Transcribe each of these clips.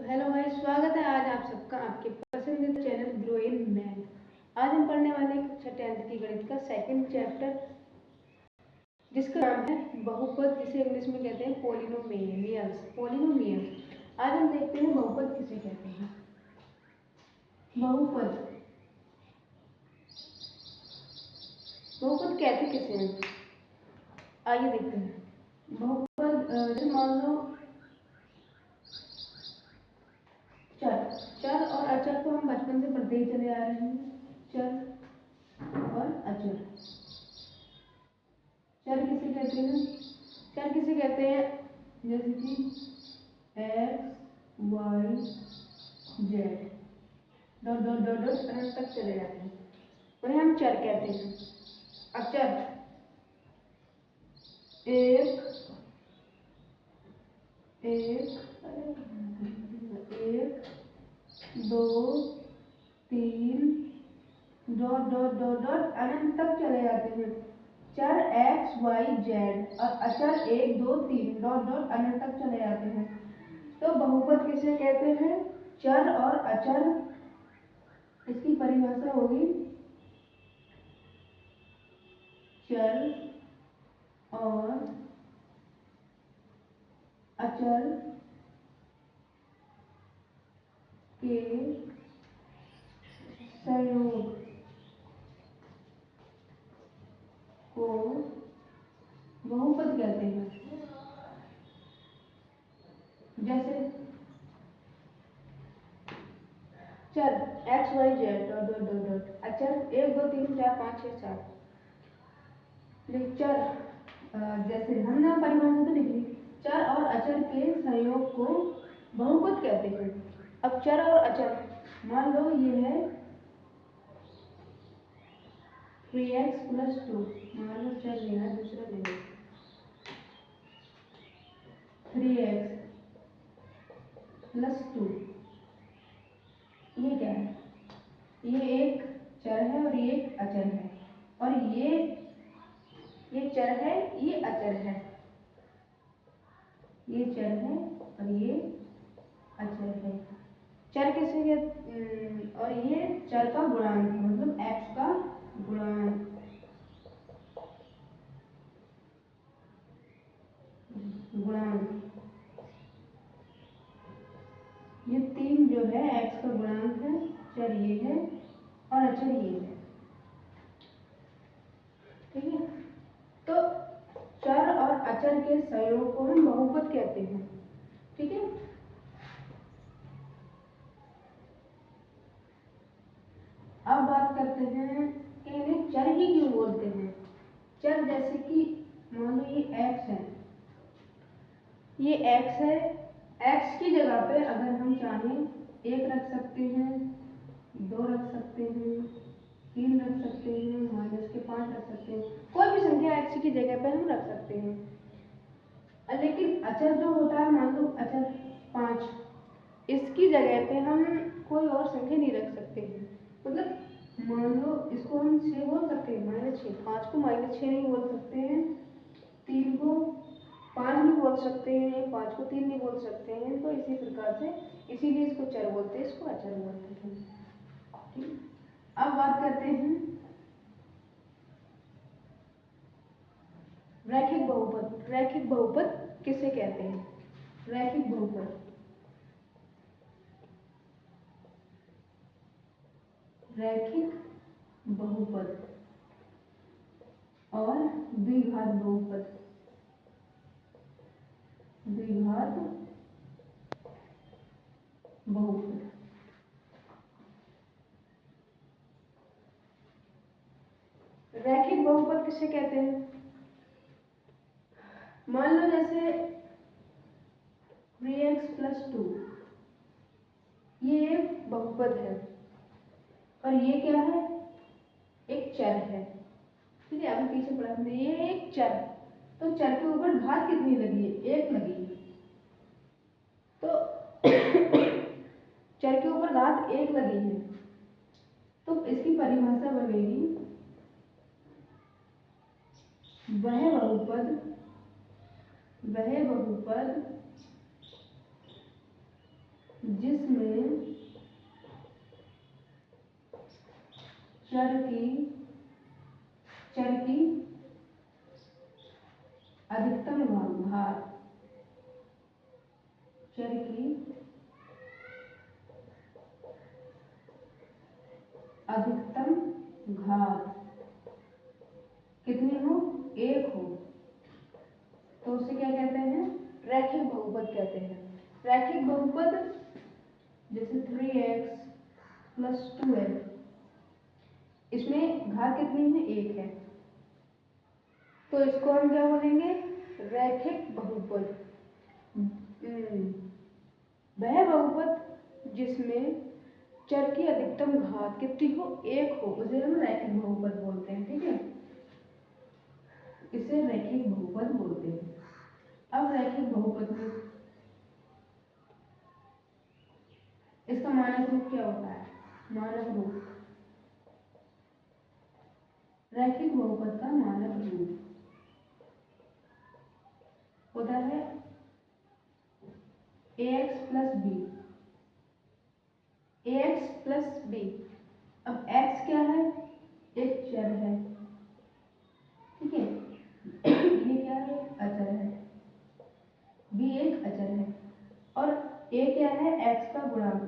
Hello भाई, स्वागत है आज आप सबका आपके पसंदीदा चैनल ग्रो इन मैथ। आज हम पढ़ने वाले कक्षा 10th की गणित का सेकंड चैप्टर, जिसका नाम है बहुपद, जिसे इंग्लिश में कहते हैं पॉलिनोमियल्स। आज हम देखते हैं बहुपद किसे कहते हैं। बहुपद बहुपद कहते किसे हैं, आइए देखते हैं। बहुपद जैसे मान लो चर और अचर को हम बचपन से पढ़ते ही चले आ रहे हैं। चर और अचर, चर किसे कहते हैं? चर किसे कहते हैं? जैसे कि x y z dot dot dot dot अनंत तक चले जाते हैं, उन्हें हम चर कहते हैं। अचर एक एक एक दो तीन डॉट डॉट डॉट डॉट अनंत तक चले जाते हैं। चर एक्स वाई जेड और अचर एक दो तीन डॉट डॉट अनंत तक चले जाते हैं। तो बहुपद किसे कहते हैं? चर और अचर। इसकी परिभाषा होगी चर और अचर के संयोग को बहुपद कहते हैं। जैसे चर x y z dot dot dot dot अचर एक दो तीन चार पाँच छः सात। चर जैसे हमने परिभाषा तो लिख ली, चर और अचर के संयोग को बहुपद कहते हैं। अब चर और अचर, मान लो ये है 3x + 2, मान लो चर लेना दूसरा ले लो 3x + 2। ये क्या है? ये एक चर है और ये एक अचर है, और ये चर है, ये अचर है, ये चर है और ये अचर है। चर किसे कहते? और ये चर का गुणांक है, मतलब x का गुणांक। ये तीन जो है x का गुणांक है, चर ये है और अचर ये है। ठीक है, तो चर और अचर के संयोग को हम बहुपद कहते हैं। ठीक है, अब बात करते हैं कि इन्हें चर ही क्यों बोलते हैं। चर जैसे कि मान लो ये x है, ये x है, x की जगह पे अगर हम चाहें एक रख सकते हैं, दो रख सकते हैं, तीन रख सकते हैं, -5 रख सकते हैं, कोई भी संख्या x की जगह पे हम रख सकते हैं। लेकिन अचर जो होता है, मान लो अचर 5, इसकी जगह पे हम कोई और संख्या नहीं रख सकते हैं। मतलब मान लो इसको हम 6 बोल सकते हैं, -6, 5 को -6 नहीं बोल सकते हैं, 3 को 5 नहीं बोल सकते हैं, 5 को 3 नहीं बोल सकते हैं। तो इसी प्रकार से, इसीलिए इसको चर बोलते हैं, इसको अचर बोलते हैं। ठीक, अब बात करते हैं रैखिक बहुपद। रैखिक बहुपद किसे कहते हैं? रैखिक बहुपद, रैखिक बहुपद और द्विघात बहुपद। द्विघात बहुपद, रैखिक बहुपद किसे कहते हैं? मान लो जैसे 3x + 2, ये एक बहुपद है और ये क्या है? एक चर है। ठीक है, अभी पीछे पढ़ा हमने, ये एक चर, तो चर के ऊपर घात कितनी लगी है? 1 लगी है। तो चर के ऊपर घात 1 लगी है, तो इसकी परिभाषा बनेगी वह बहुपद जिसमें चर की अधिकतम घात, चर की अधिकतम घात कितनी हो, 1 हो, तो उसे क्या कहते हैं, रैखिक बहुपद कहते हैं। रैखिक बहुपद जैसे 3x + 2x, इसमें घात कितनी है, 1 है, तो इसको हम क्या बोलेंगे, रैखिक बहुपद। वह बहुपद जिसमें चर की अधिकतम घात कितनी हो, 1 हो, उसे हम रैखिक बहुपद बोलते हैं। ठीक है, इसे रैखिक बहुपद बोलते हैं। अब रैखिक बहुपद में इसका मानक रूप क्या होता है, मानक रूप, रैखिक बहुपद का मानक रूप होता है ax + b, ax + b। अब x क्या है, एक चर है, ठीक है, ये क्या है, अचर है, b एक अचर है, और a क्या है, x का गुणांक,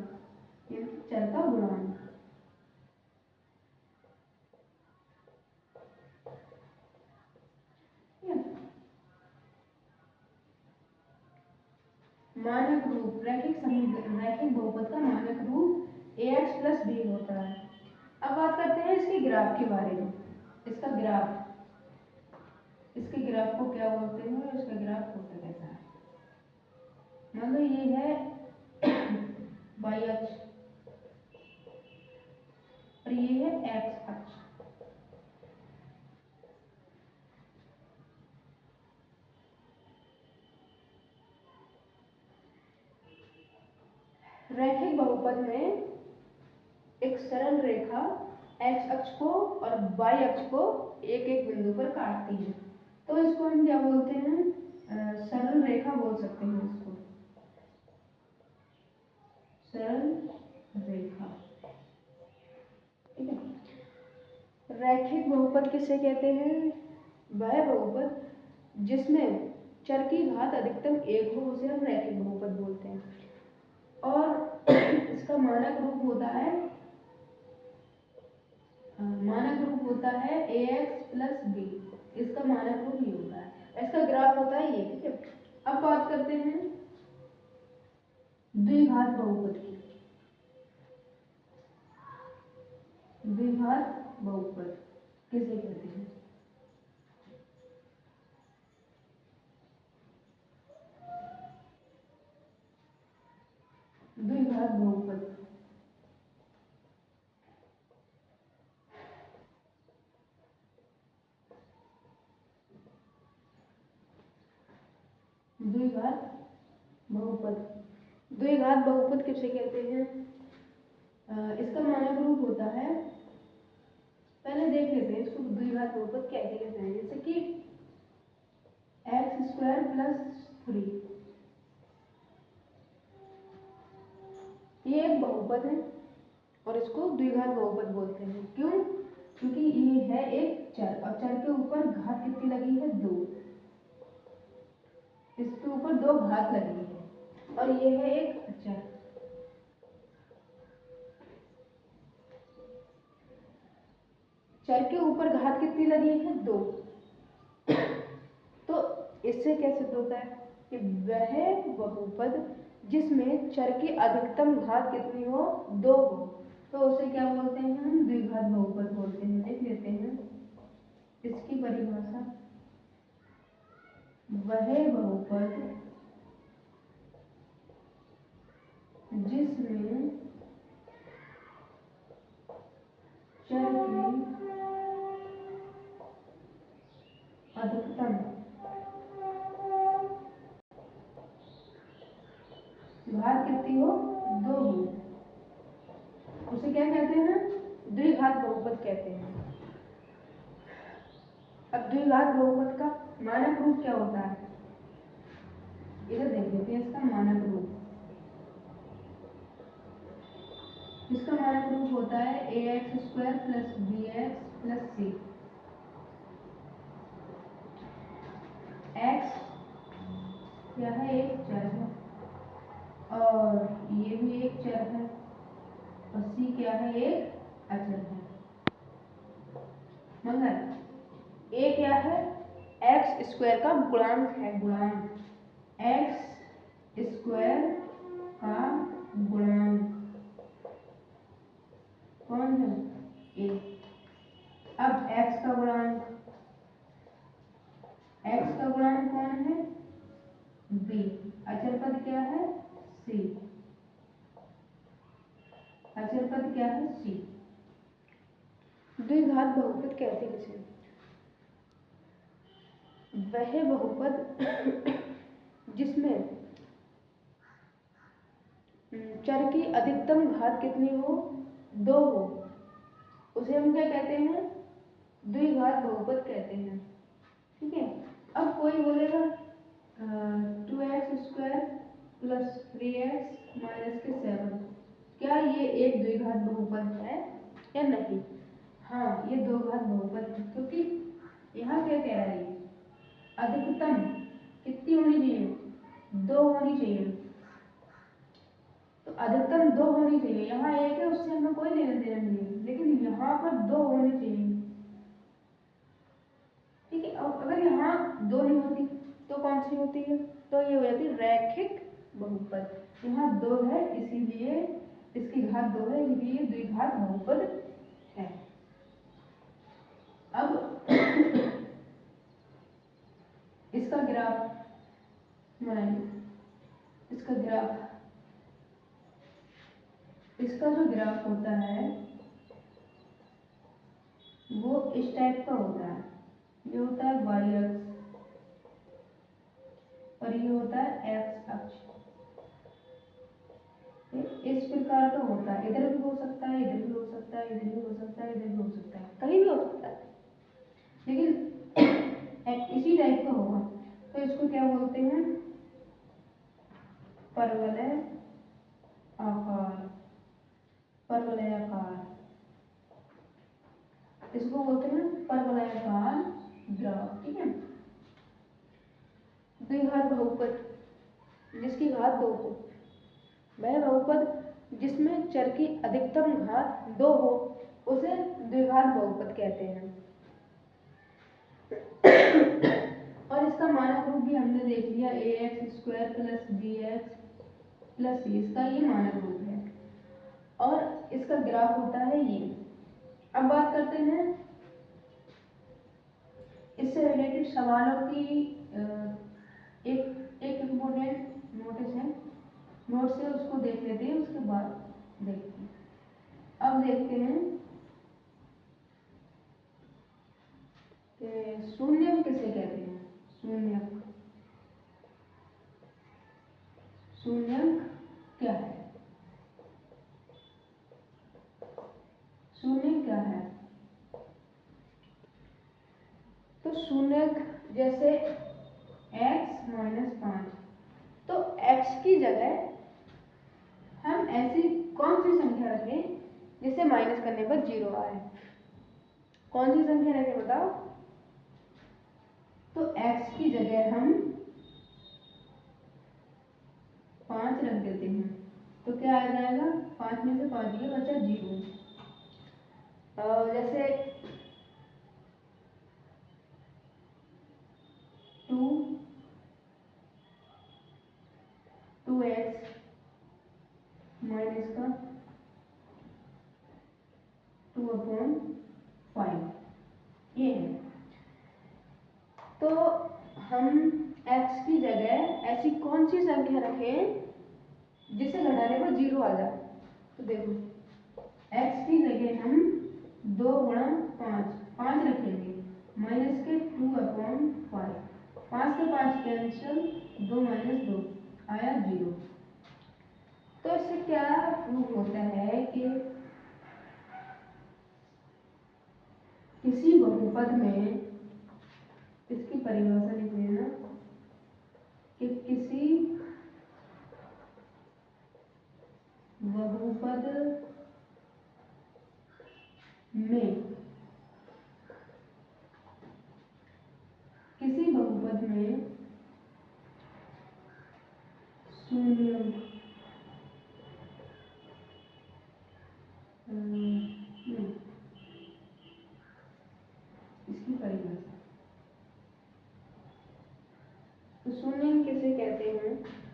चर का गुणांक। मानक रूप, रैखिक बहुपद का मानक रूप ax + b होता है। अब बात करते हैं इसके ग्राफ के बारे में। इसका ग्राफ को क्या बोलते हैं, इसका ग्राफ होता कैसा है, मान लो ये है y अक्ष और ये है x अक्ष। रैखिक बहुपद में एक सरल रेखा x अक्ष को और y अक्ष को एक एक बिंदु पर काटती है, तो इसको हम क्या बोलते हैं, सरल रेखा बोल सकते हैं इसको, सरल रेखा। ठीक है, रैखिक बहुपद किसे कहते हैं, वह बहुपद जिसमें चर की घात अधिकतम 1 हो, उसे हम रैखिक बहुपद बोलते हैं। और इसका मानक रूप होता है ax + b, इसका मानक रूप ये होता है, इसका ग्राफ होता है ये। ठीक है, अब बात करते हैं द्विघात बहुपद की। द्विघात बहुपद किसे कहते हैं, द्विघात बहुपद, द्विघात बहुपद, द्विघात बहुपद किसे कहते हैं, इसका मानक रूप होता है, पहले देख लेते हैं इसको द्विघात बहुपद कैसे कहते हैं। जैसे कि x² + 3, ये एक बहुपद है और इसको द्विघात बहुपद बोलते हैं। क्यों, क्योंकि ये है एक चर और चर के ऊपर घात कितनी लगी है, 2, इसके ऊपर 2 घात लगी है, और ये है एक अचर। चर के ऊपर घात कितनी लगी है, 2, तो इससे क्या सिद्ध होता है कि वह बहुपद जिसमें चर की अधिकतम घात कितनी हो, 2 हो, तो उसे क्या बोलते हैं, हम द्विघात बहुपद बोलते हैं। देख लेते हैं इसकी परिभाषा, वह बहुपद जिसमें चर की अधिकतम घात कितनी हो, 2 हो, उसे क्या कहते हैं, द्विघात बहुपद कहते हैं। अब द्विघात बहुपद का मानक रूप क्या होता है, इधर देख लेते हैं इसका मानक रूप। मानक रूप होता है ax² plus bx plus c। x क्या है, एक चर है, और ये भी एक चर है, और c क्या है, एक अचर है। मगर a क्या है, x² का गुणांक है, गुणांक x² का गुणांक कौन है, a। अब x का गुणांक कौन है, b। अचर पद क्या है, c। अचर पद क्या है, c। द्विघात बहुपद कहते हैं किसे, वह बहुपद जिसमें चर की अधिकतम घात कितनी हो, 2 हो, उसे हम क्या कहते हैं, द्विघात बहुपद कहते हैं। ठीक है। अब कोई बोलेगा 2x² प्लस 3x माइनस के 7, क्या ये एक द्विघात बहुपद है या नहीं। हाँ, ये दो घात बहुपद है, क्योंकि यहाँ क्या कह रहा है, अधिकतम कितनी होनी चाहिए, 2 होनी चाहिए। तो अधिकतम 2 होनी चाहिए, यहाँ एक है उससे हमें कोई लेना देना नहीं है, लेकिन यहाँ पर 2 होनी चाहिए। ठीक है। अब अगर यहाँ 2 नहीं होती तो कौन सी होती है, तो ये हो जाती है रैखिक बहुपद। यहाँ 2 है इसीलिए इसकी घात 2 है, इसलिए द्विघात बहुपद है। अब इसका ग्राफ बनाइए। इसका जो ग्राफ होता है वो इस टाइप का होता है, ये होता है y अक्ष और ये होता है x अक्ष। इस प्रकार का होता है, इधर भी हो सकता है, इधर भी हो सकता है, इधर भी हो सकता है, इधर भी हो सकता है, कहीं भी हो सकता है, लेकिन इसी टाइप का होगा। तो इसको क्या बोलते हैं, परवलय आकार, परवलयाकार, इसको बोलते हैं परवलयाकार ग्राफ। ठीक है। द्विघात बहुपद जिसकी घात 2 हो, वह बहुपद जिसमें चर की अधिकतम घात 2 हो, उसे द्विघात बहुपद कहते हैं। और इसका मानक रूप भी हमने देख लिया, ax² plus bx plus c, इसका ये मानक रूप है, और इसका ग्राफ होता है ये। अब बात करते हैं इससे रिलेटेड सवालों की। एक इम्पोर्टेंट नोटिस है, नोट से उसको देख लेते हैं, उसके बाद देखते हैं। अब देखते हैं कि शून्यक किसे कहते हैं। शून्यक क्या है, शून्यक क्या है, तो शून्यक जैसे x माइनस 5, तो x की जगह हम ऐसी कौन सी संख्या रखें जिसे माइनस करने पर 0 आए, कौन सी संख्या रखें बताओ। तो x की जगह हम 5 रख देते हैं, तो क्या आ जाएगा, 5 में से 5 गया, बचा 0। जैसे 2x माइनस का 2/5 ये है। तो हम x की जगह ऐसी कौन सी संख्या रखें जिसे घटाने पर 0 आ जाए। तो देखो x की जगह हम 2 गुणा 5 रखेंगे, माइनस के 2/5, 5 से 5 कैंसिल, 2 माइनस 2 आया 0। तो इससे क्या प्रूव होता है कि किसी बहुपद में, इसकी परिभाषा लिख लेना, कि किसी बहुपद में किसी बहुपद में शून्य इसकी परिभाषा, तो शून्य किसे कहते हैं?